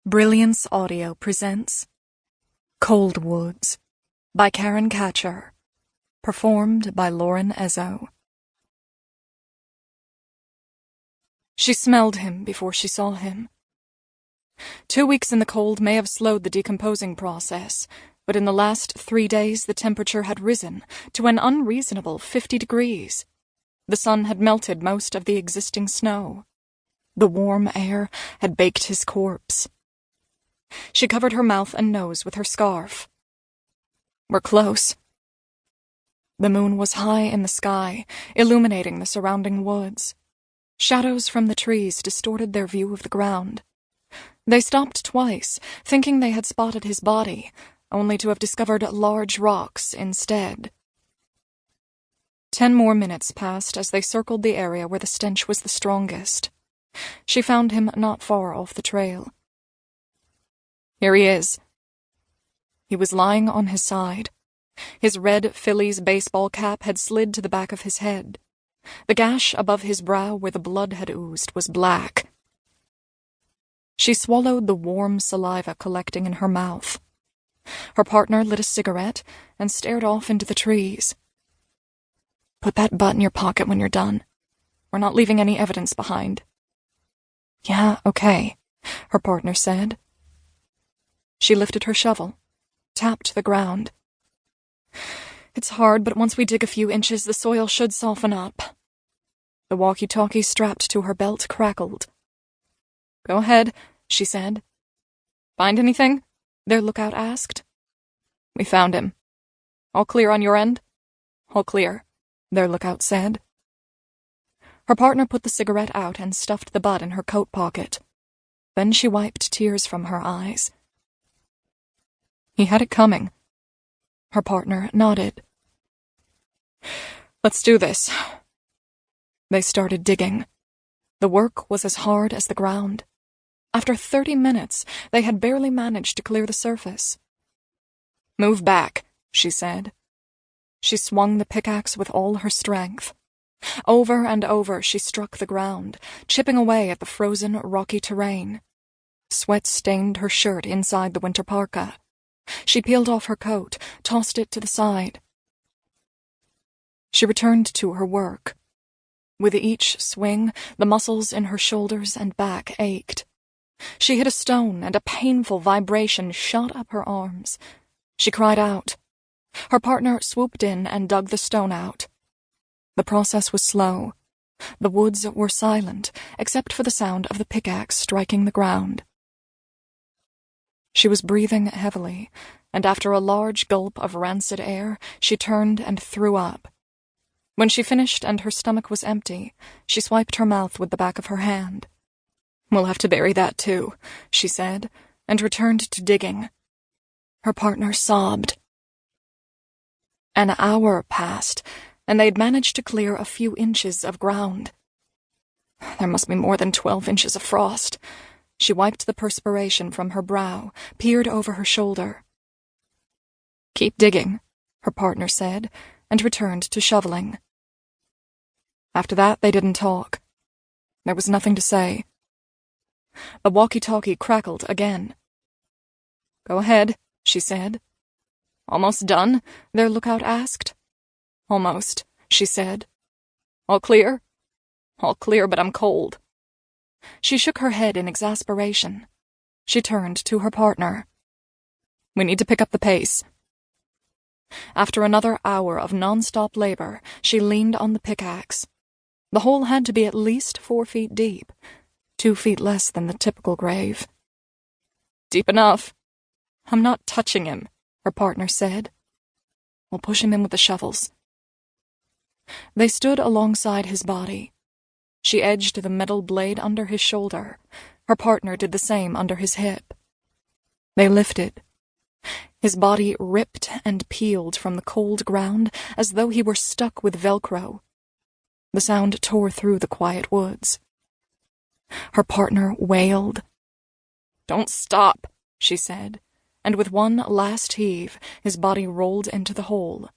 Brilliance Audio presents Cold Woods by Karen Katchur, performed by Lauren Ezzo. She smelled him before she saw him. 2 weeks in the cold may have slowed the decomposing process, but in the last 3 days the temperature had risen to an unreasonable 50 degrees. The sun had melted most of the existing snow. The warm air had baked his corpse. She covered her mouth and nose with her scarf. "We're close." The moon was high in the sky, illuminating the surrounding woods. Shadows from the trees distorted their view of the ground. They stopped twice, thinking they had spotted his body, only to have discovered large rocks instead. 10 more minutes passed as they circled the area where the stench was the strongest. She found him not far off the trail. "Here he is." He was lying on his side. His red Phillies baseball cap had slid to the back of his head. The gash above his brow where the blood had oozed was black. She swallowed the warm saliva collecting in her mouth. Her partner lit a cigarette and stared off into the trees. "Put that butt in your pocket when you're done. We're not leaving any evidence behind." "Yeah, okay," her partner said. She lifted her shovel, tapped the ground. "It's hard, but once we dig a few inches, the soil should soften up." The walkie-talkie strapped to her belt crackled. "Go ahead," she said. "Find anything?" their lookout asked. "We found him." "All clear on your end?" "All clear," their lookout said. Her partner put the cigarette out and stuffed the butt in her coat pocket. Then she wiped tears from her eyes. "He had it coming." Her partner nodded. "Let's do this." They started digging. The work was as hard as the ground. After 30 minutes, they had barely managed to clear the surface. "Move back," she said. She swung the pickaxe with all her strength. Over and over she struck the ground, chipping away at the frozen, rocky terrain. Sweat stained her shirt inside the winter parka. She peeled off her coat, tossed it to the side. She returned to her work. With each swing, the muscles in her shoulders and back ached. She hit a stone, and a painful vibration shot up her arms. She cried out. Her partner swooped in and dug the stone out. The process was slow. The woods were silent, except for the sound of the pickaxe striking the ground. She was breathing heavily, and after a large gulp of rancid air, she turned and threw up. When she finished and her stomach was empty, she swiped her mouth with the back of her hand. "We'll have to bury that too," she said, and returned to digging. Her partner sobbed. An hour passed, and they'd managed to clear a few inches of ground. There must be more than 12 inches of frost. She wiped the perspiration from her brow, peered over her shoulder. "Keep digging," her partner said, and returned to shoveling. After that, they didn't talk. There was nothing to say. The walkie-talkie crackled again. "Go ahead," she said. "Almost done?" their lookout asked. "Almost," she said. "All clear?" "All clear, but I'm cold." She shook her head in exasperation. She turned to her partner. "We need to pick up the pace." After another hour of non-stop labor, she leaned on the pickaxe. The hole had to be at least 4 feet deep, 2 feet less than the typical grave. "Deep enough." "I'm not touching him," her partner said. "We'll push him in with the shovels." They stood alongside his body. She edged the metal blade under his shoulder. Her partner did the same under his hip. They lifted. His body ripped and peeled from the cold ground as though he were stuck with Velcro. The sound tore through the quiet woods. Her partner wailed. "Don't stop," she said, and with one last heave, his body rolled into the hole.